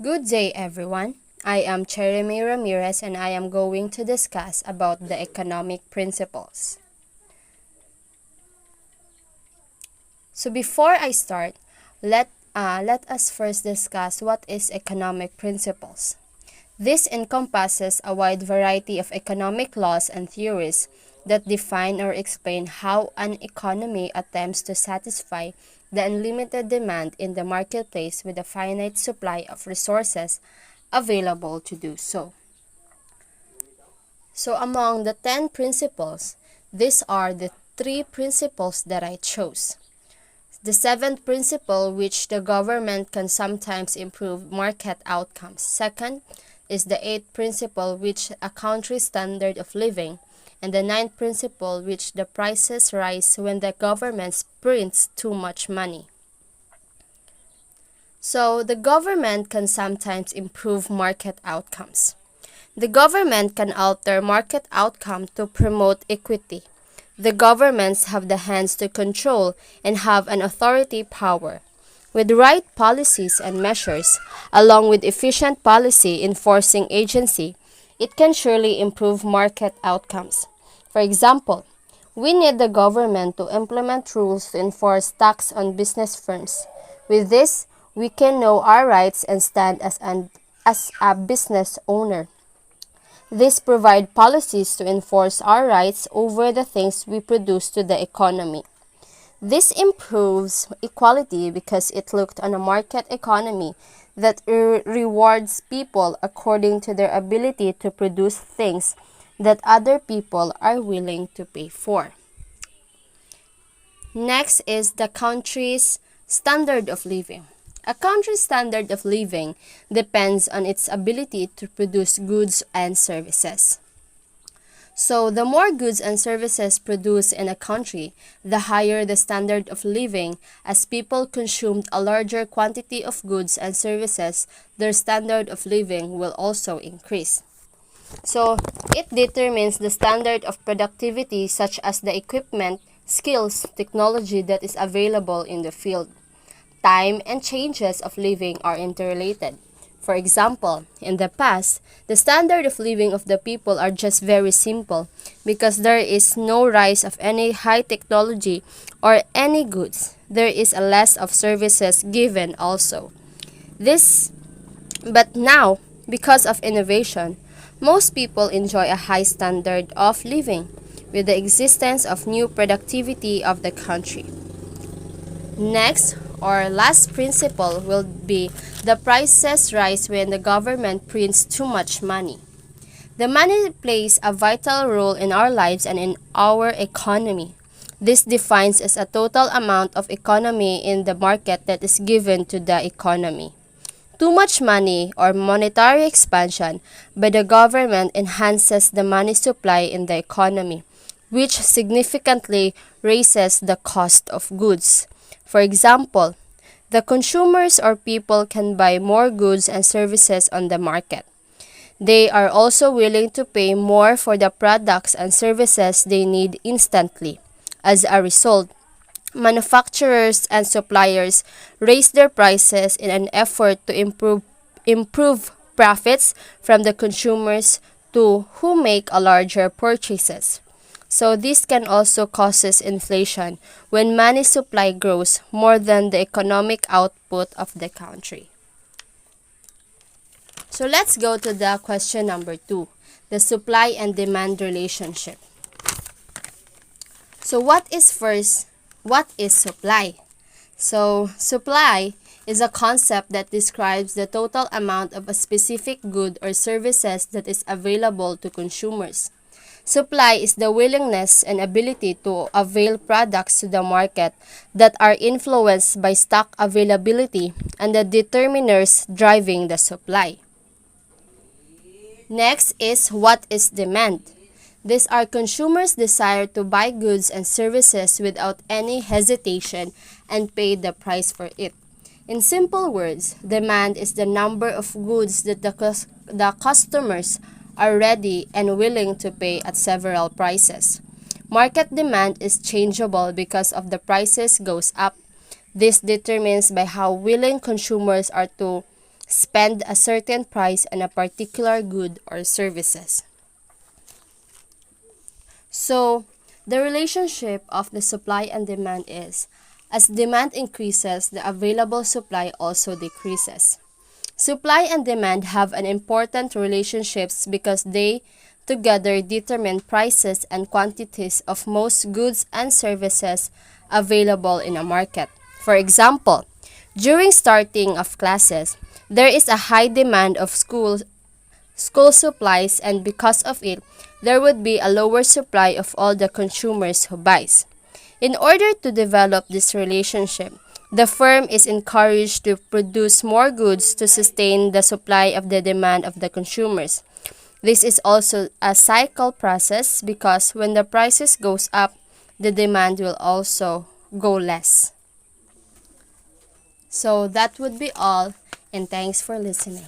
Good day, everyone. I am Jeremy Ramirez and I am going to discuss about the economic principles. So before I start, let us first discuss what is economic principles. This encompasses a wide variety of economic laws and theories that define or explain how an economy attempts to satisfy the unlimited demand in the marketplace with a finite supply of resources available to do so. So among the 10 principles, these are the 3 principles that I chose. The seventh principle, which the government can sometimes improve market outcomes. Second is the eighth principle, which a country's standard of living. And the ninth principle, which the prices rise when the government prints too much money. So the government can sometimes improve market outcomes. The government can alter market outcome to promote equity. The governments have the hands to control and have an authority power. With right policies and measures, along with efficient policy enforcing agency, it can surely improve market outcomes. For example, we need the government to implement rules to enforce tax on business firms. With this, we can know our rights and stand as a business owner. This provide policies to enforce our rights over the things we produce to the economy. This improves equality because it looked on a market economy that rewards people according to their ability to produce things that other people are willing to pay for. Next is the country's standard of living. A country's standard of living depends on its ability to produce goods and services. So the more goods and services produced in a country, the higher the standard of living. As people consumed a larger quantity of goods and services, their standard of living will also increase. So it determines the standard of productivity, such as the equipment, skills, technology that is available in the field. Time and changes of living are interrelated. For example, in the past, the standard of living of the people are just very simple because there is no rise of any high technology or any goods. There is a less of services given also. But now, because of innovation, most people enjoy a high standard of living with the existence of new productivity of the country. Next, or last principle will be the prices rise when the government prints too much money. The money plays a vital role in our lives and in our economy. This defines as a total amount of economy in the market that is given to the economy. Too much money or monetary expansion by the government enhances the money supply in the economy, which significantly raises the cost of goods. For example, the consumers or people can buy more goods and services on the market. They are also willing to pay more for the products and services they need instantly. As a result, manufacturers and suppliers raise their prices in an effort to improve profits from the consumers to who make a larger purchases. So this can also causes inflation when money supply grows more than the economic output of the country. So let's go to the question number 2, the supply and demand relationship. So what is supply? So supply is a concept that describes the total amount of a specific good or services that is available to consumers. Supply is the willingness and ability to avail products to the market that are influenced by stock availability and the determiners driving the supply. Next is what is demand. These are consumers' desire to buy goods and services without any hesitation and pay the price for it. In simple words, demand is the number of goods that the customers are ready and willing to pay at several prices. Market demand is changeable because of the prices goes up. This determines by how willing consumers are to spend a certain price on a particular good or services. So, the relationship of the supply and demand is, as demand increases, the available supply also decreases. Supply and demand have an important relationships because they together determine prices and quantities of most goods and services available in a market. For example, during starting of classes, there is a high demand of school supplies, and because of it, there would be a lower supply of all the consumers who buys. In order to develop this relationship, the firm is encouraged to produce more goods to sustain the supply of the demand of the consumers. This is also a cycle process because when the prices goes up, the demand will also go less. So that would be all, and thanks for listening.